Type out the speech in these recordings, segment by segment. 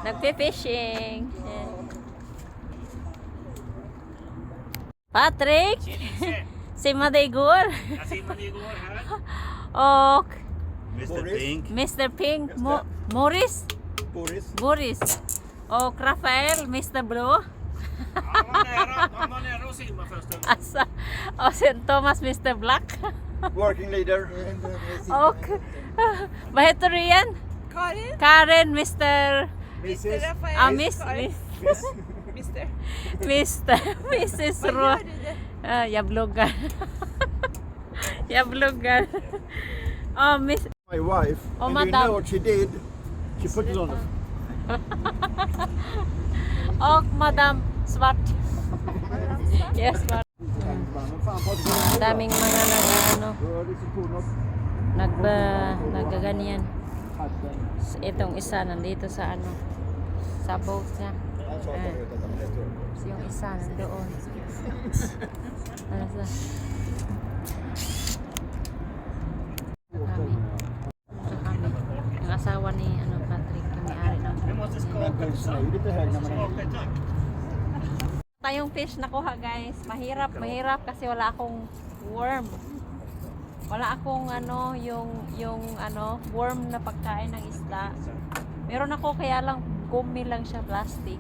Nagpe-fishing. Patrick! Si Madigor. Si Madigor här. Och Mr. Pink. Mr. Pink. Morris. Boris. Och Rafael, Mr. Blue. Han var nära att simma för en stund. Alltså, och sen Thomas, Mr. Black. Working leader. Och vad heter du igen? Karin? Karen, Mr. Mr. Rafael? Mrs. Vad Ro. gör du det? Jag bloggar. Jag bloggar. Miss. My wife. Oh, and you madam. know what she did? She put it on the Och Madam Svart. Yes, Svart. Daming mga naggaganyan. Itong isa nandito sa sa boat niya. Yung isa nandoon. Ano sa? Kami. Ang asawa ni Patrick, may-ari ng tayong fish nakuha guys. Mahirap kasi wala akong worm. Wala akong yung worm na pagkain ng isda. Meron ako kaya lang gummy lang siya, plastic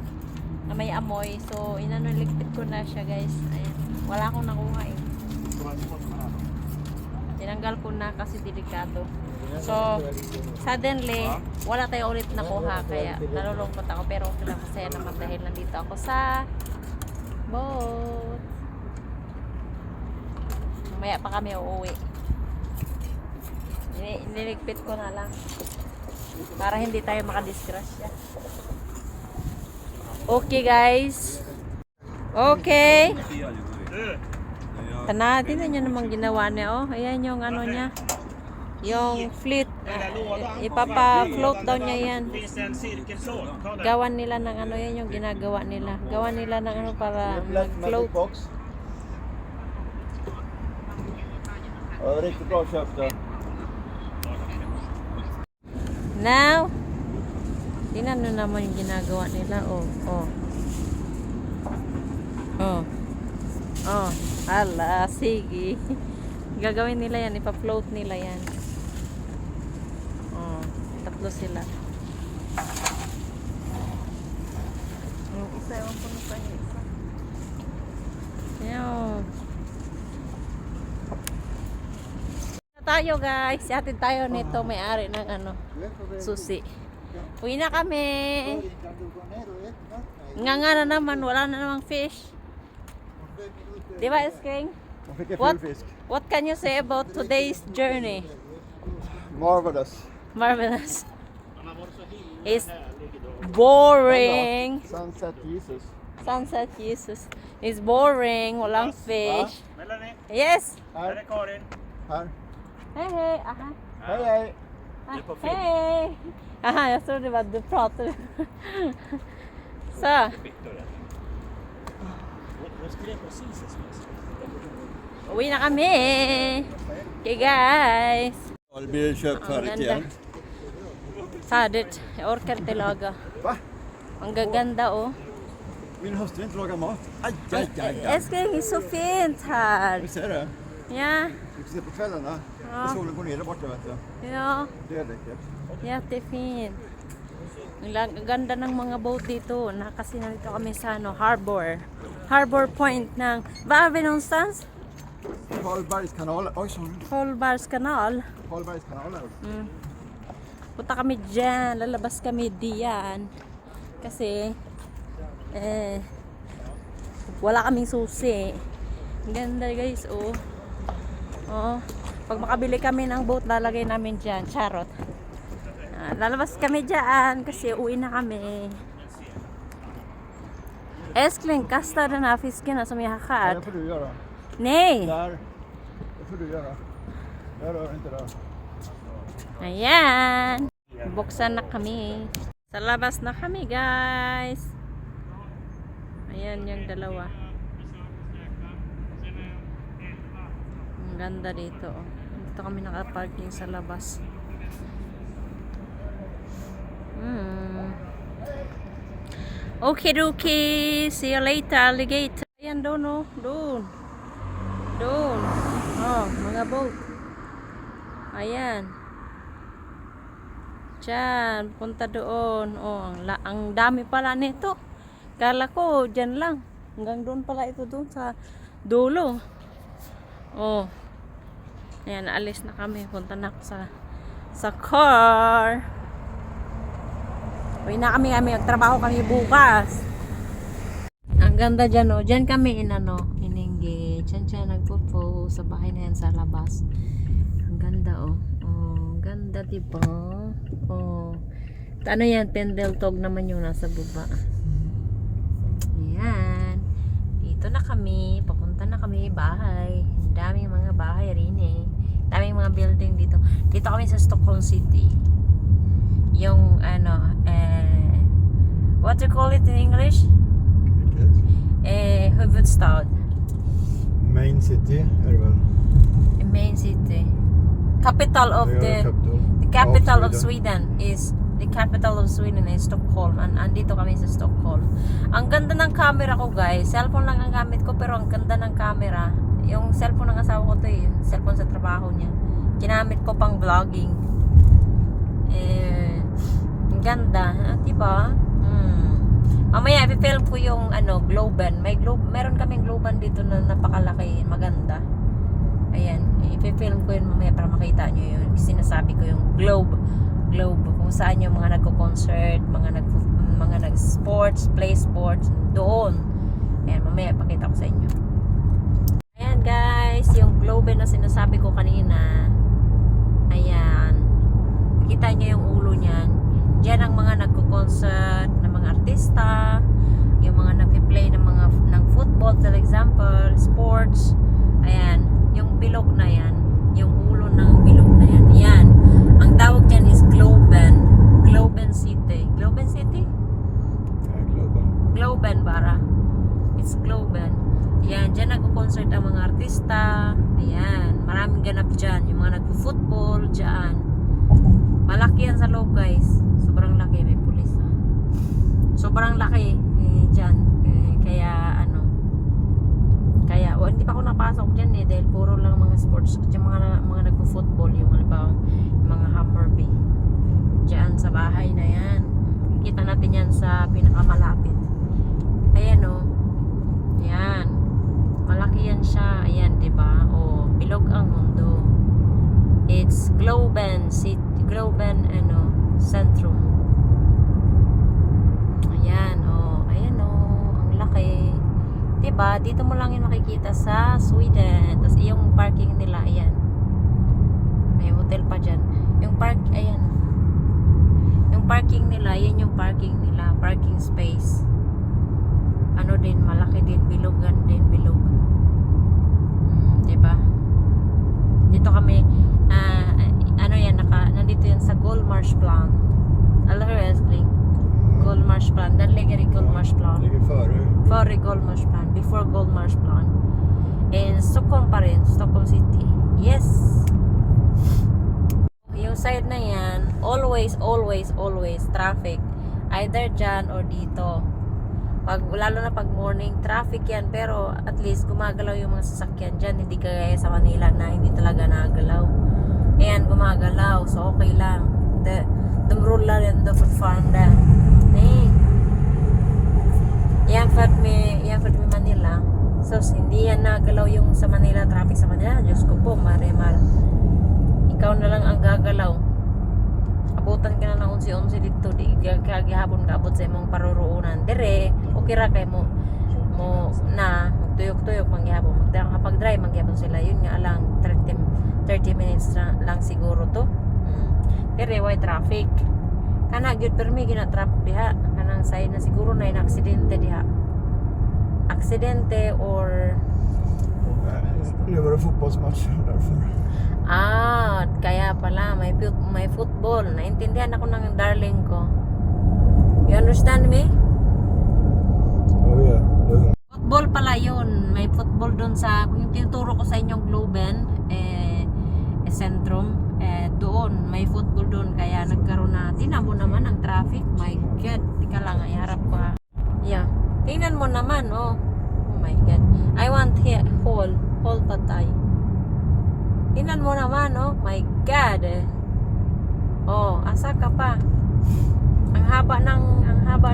na may amoy. So ligpit ko na siya guys. Ayan. Wala akong nakuha eh. Tinanggal ko na kasi delikado. So suddenly wala tayo ulit nakuha kaya nalulungkot ako, pero okay lang, masaya naman dahil nandito ako sa boat. Mamaya pa kami uuwi. Niligpit ko na lang para hindi tayo makadisgrasya. Okay guys. Okay. Tanatin nyo namang ginawa niya. Oh, ayan yung niya. Yung fleet. Ipapa-float daw niya yan. Gawan nila ng yan yung ginagawa nila. Gawan nila ng para mag-float. Riktigt bra köpt då. Now, tingnan nyo naman yung ginagawa nila. Ala, sige. Gagawin nila yan, ipa-float nila yan. Tatlo sila. Yung isa, ewan ko na sa yung isa. Yan. Tayo guys, hatid tayo nito, may-ari ng susi. Uwi na kami. Nga na naman, wala na namang fish. Diba, Eskring? What can you say about today's journey? Marvelous. Marvelous. It's boring. Sunset Jesus. Sunset Jesus. It's boring. Walang fish. Melanie, Yes. här är Karin. Här. Hej. Aha. Hej hej. är på film. Hej. Aha, jag trodde det var du pratade. Så. Hon skrev precis sms. Uwi na kami. Okay guys. Det blir köpt färdigt igen. Färdigt. Jag orkar inte laga. Va? Ang gaganda oh. Min hustru inte lagar mat. Aj. Älskling, det är så fint här. Vi ser det. Ja. Vi ska se på kvällarna. Ja. Solen går ner där borta vet du. Ja. Det är läckert. Jättefint. Ang ganda ng mga boat dito. Kasi nandito kami sa harbor. Harbor point ng... Var är vi någonstans? Karlbergs kanal. Oj, sorry. Holbars kanal. Karlbergs kanal. Punta kami dyan. Lalabas kami diyan. Kasi wala kaming susi. Ang ganda guys oh. Pag makabili kami ng boat, lalagay namin dyan. Charot. Lalabas kami dyan kasi uwi na kami. Älskling, kasta den här fisken som jag har Det skärt. får du göra. Nej! Där. Det får du göra. Jag rör inte där. Ayan. Buksan na kami. Sa labas na kami guys. Ayan yung dalawa. Ang ganda dito. Dito kami nakaparking sa labas. Okay, okay. See you later, alligator. Ayan doon, oh. Doon. Doon. Oh, mga boat. Ayan. Diyan, punta doon. Oh, ang dami pala nito. Kala ko, dyan lang. Hanggang doon pala ito doon sa dulo. Oh. Ayan, alis na kami. Punta na ako sa car. Uwi na kami, magtrabaho kami bukas. Ang ganda dyan, oh. Dyan kami in-engage. Dyan siya nagpo-post sa bahay na yan sa labas. Ang ganda, oh. Oh, ganda, diba? Oh. Ano yan? Pendeltog naman yung nasa baba. Ayan. Dito na kami. Papunta na kami bahay. Ang daming mga bahay rin eh. Daming mga building dito. Dito kami sa Stockholm City. Yung what do you call it in English? Huvudstad. Main city är väl? Main city. Capital of the capital of Sweden is the capital of Sweden is Stockholm. Andito kami sa Stockholm. Ang ganda ng camera ko, guys. Cellphone lang ang gamit ko pero ang ganda ng camera. Yung cellphone ng asawa ko to eh. Yung cellphone sa trabaho niya. Ginamit ko pang vlogging. Ang ganda, diba? Mamaya i-film ko yung Globen. Meron kaming Globen dito na napakalaki, maganda. Ayan, i-film ko yun mamaya para makita nyo yun. Sinasabi ko yung globe kung saan yung mga nagko-concert, mga nag-sports, play sports doon. Ayan, mamaya ipakita ko sa inyo. Ayan guys, yung Globen na sinasabi ko kanina. Ayan. Kita nyo yung ulo niyan. Diyan ang mga nagko-concert ng mga artista, yung mga nagpi-play ng football, for example, sports. Ayan, yung bilog na yan, yung ulo ng bilog na yan. Ayan. Ang tawag diyan is Globen. Globen City. Globen City? Globen bara. It's Globen. Ayan, diyan nagko-concert ang mga artista. Ayan, maraming ganap diyan, yung mga nagpo-football diyan. Malaki yan sa loob, guys. Sobrang laki, may pulis. Sobrang laki dyan. Kaya hindi pa ako napasok dyan dahil puro lang mga sports at yung mga nagpo-football, yung mga Hammarby. Dyan sa bahay na yan. Kita natin yan sa pinakamalapit. Ayan o. Ayan. Malaki yan siya. Ayan, diba? O, bilog ang mundo. It's Globen City. Globen Centrum. Ayan ang laki. Diba? Dito mo lang yung makikita sa Sweden. Tapos yung parking nila, ayan. May hotel pa dyan. Yung parking nila, yan yung parking nila. Parking space. Malaki din. Bilogan din, bilog. Diba? Dito kami, nandito yan sa Gullmarsplan. Allerhösling. Gullmarsplan. Den ligger i Gullmarsplan. Ligger Före Gullmarsplan. Before Gullmarsplan. In Stockholm pa rin. Stockholm City. Yes! Yung side na yan, always traffic. Either dyan or dito. Lalo na pag morning, traffic yan. Pero at least gumagalaw yung mga sasakyan dyan. Hindi kagaya sa Manila na hindi talaga nagalaw. Ayan, gumagalaw. So, okay lang. De rullar ändå fortfarande. Nej. Jämfört med Manila. So, hindi yan nagalaw yung sa Manila. Traffic sa Manila. Diyos ko po, Marimar. Ikaw na lang ang gagalaw. Abutan ka na ng 11 dito. Di kagihapon ka abot sa imong paruruunan. Dire, okay ra kay mo na magtuyok-tuyok manggihapon. Kapag-drive manggihapon sila. Yun nga lang 30 minutes lang siguro to. Pero why traffic? Kana gyud permi gina-traffic diha. Kanang side na siguro na aksidente diha. Aksidente or Det var en fotbollsmatch därför. Kaya pala may football. Naintindihan ako ng darling ko. You understand me? Oh yeah. Football pala yun. May football doon sa, yung tinuturo ko sa inyong Globen, Centrum, doon. May football doon. Kaya nagkaroon na, tinamo naman ang traffic. My God. Tika lang, iharap ko ha. mo naman, oh. Oh my God. I want here, whole pad thai. Tingnan mo naman, oh my God. Oh, asa ka pa? Ang haba ng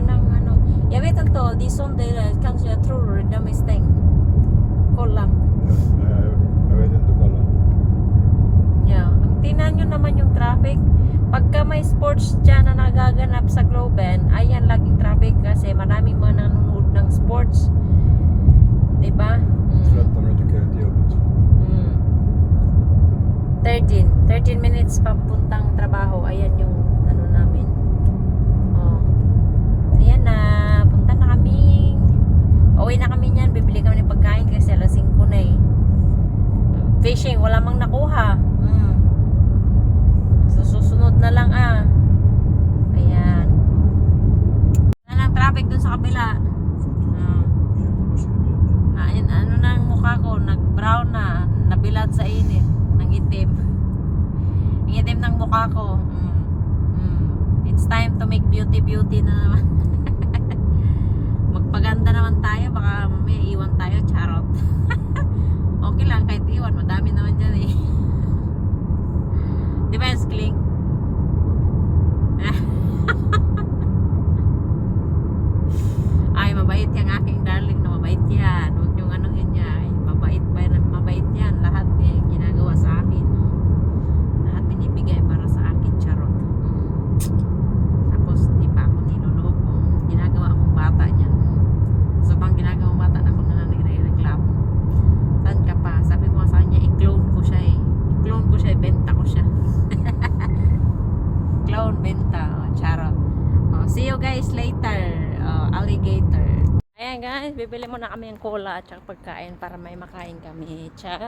ano. Jag vet inte, det är sånt där kanske jag tror de är stängt. Kolla. Jag vet inte kolla. Yeah. Tingnan nyo naman yung traffic. Pagka may sports dyan na nagaganap sa Globen, ayan laging traffic kasi maraming mga nanonood ng sports. Diba? Trötta när du tycker att det är jobbigt. 13 minutes papuntang trabaho. Ayan yung ano namin. Oh. Ayan na. Punta na kami. Uwi na kami niyan. Bibili kami ng pagkain kasi alas 5 na eh. Fishing. Wala mang nakuha. So, susunod na lang ah. Ayan. Wala nang traffic dun sa kabila. Ano na ang mukha ko? Nag-brown na. Nabilad sa init. Ng itim. Ang itim ng mukha ko. It's time to make beauty na naman. Magpaganda naman tayo. Baka may iwan tayo. Charot. Okay lang kahit iwan. Madami naman dyan eh. Di ba, Skling? Ay, mabait yung aking darling na mabait yan. Huwag niyong anuhin niya. Ay, mabait yan. Lahat eh, ginagawa sa akin. Lahat binibigay para sa akin. Charot. Tapos, di pa ako nilulog kung ginagawa akong bata niyan. So, pang ginagawang bata ako na nagre-reklamo. Saan ka pa? Sabi ko sa kanya, i-clone ko siya eh. I-clone ko siya, benta ko siya. Clone, benta. Oh, charot. Oh, see you guys later. Oh, alligator. Ayan guys, bibili muna kami ng cola at saka pagkain para may makain kami. Char.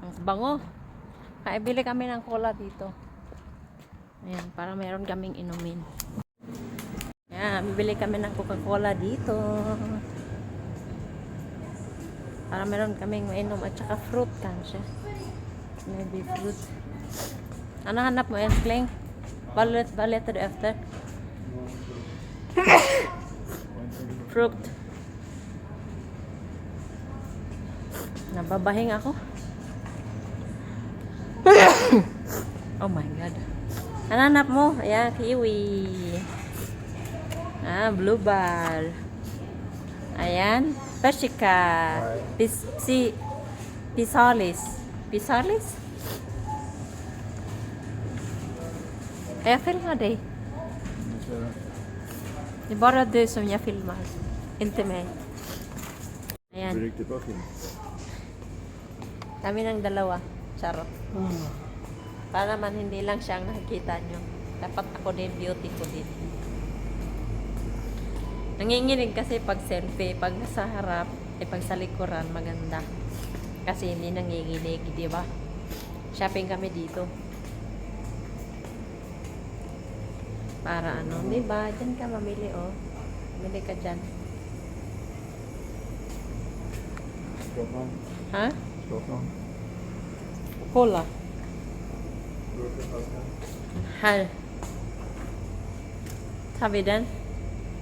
Ang bango. Kaya bili kami ng cola dito. Ayan, para meron kaming inumin. Ayan, bibili kami ng Coca-Cola dito. Para meron kaming mainom at saka fruit kansiya. Maybe fruit. Ano hanap mo, Ensling? Ballet to the after. Fruit. Nababahing ako. Oh my God. Ano hanap mo? Ayan, kiwi. Blue ball. Ayan, persika. Pisalis. Jag filmar dig. Det är bara du som jag filmar. Inte mig. Det är Ayan. riktigt bra film. Kami ng dalawa. Charot. Para naman hindi lang siyang nakikita nyo. Dapat ako din, beauty ko din. Nanginginig kasi pag selfie. Pag nasa harap, pag sa likuran, maganda. Kasi hindi nanginginig, di ba? Shopping kami dito. Para ano, di ba? Diyan ka mamili, oh. Mamili ka dyan. Stockholm. Ha? Stockholm. Cola. Här. Tar vi den?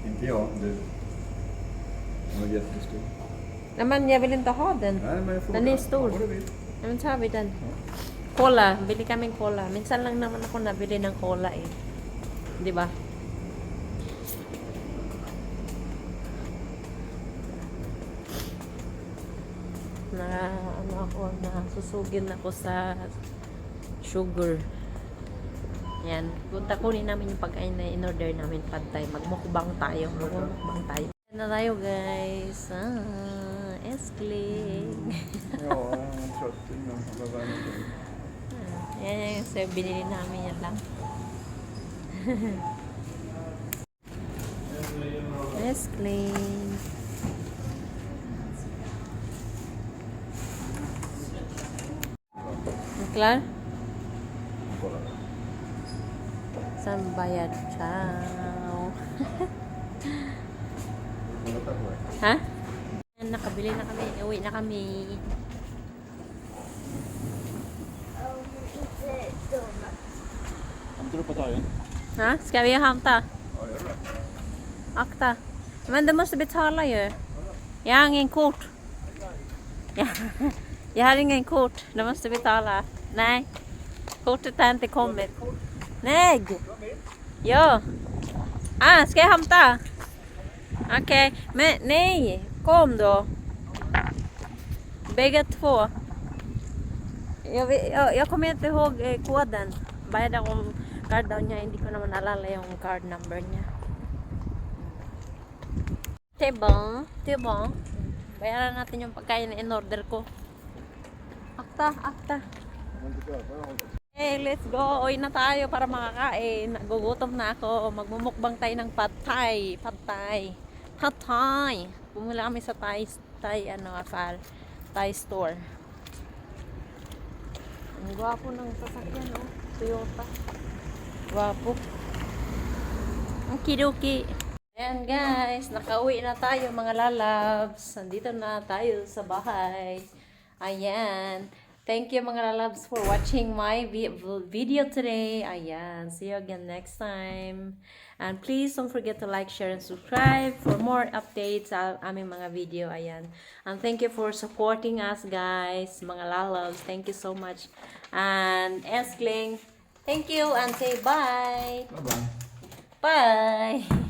Inte jag, du. Den var jättestor. Nej men jag vill inte ha den. Nej, men jag får Den är stor. vad du vill. Nej men tar vi den. Cola. Bili kaming cola. Minsan lang naman ako nabili ng cola eh. Di ba? Na ano ako, na susugin ako sa sugar. Yan. Punta kunin namin yung pagkain na in-order namin pad thai. Magmukbang tayo. Magmukbang tayo. Yan na tayo guys. Eskling. Ja, jag är trött innan. Jag var värd inte. Yan yung so, binili namin yan lang. Eskling. Klar? Kolla. Saan bayad? Ciao. Vänta på dig. Ha? Nakabili na kami. Uwi na kami. Hämtar du på tagen? Ha? Ska vi hämta? Ja, gör det. Akta. Men du måste betala ju. Jag har ingen kort. Ja. Jag har ingen kort. Du måste betala. Nej. Kortet har inte kommit. Nej. Ja. Ska jag hämta? Okej. Men nej. Kom då. Bägge två. Jag kommer inte ihåg koden. Bayad akong card daw niya. Hindi ko naman alala yung card number niya. Diba? Bayaran natin yung pagkain na in-order ko. Akta. Hey, let's go. Uwi na tayo para makakain. Nagugutom na ako. Magmumukbang tayo ng pad thai. Pumula kami sa Thai store. Ang gwapo ng sasakyan, oh. Toyota. Gwapo. Ang kiruki. Ayan guys, nakauwi na tayo mga lalabs. Nandito na tayo sa bahay. Ayan. Thank you mga lalabs for watching my video today. Ayan. See you again next time. And please don't forget to like, share, and subscribe for more updates sa aming mga video. Ayan. And thank you for supporting us guys. Mga lalabs. Thank you so much. And Eskling, thank you and say bye. Bye-bye. Bye.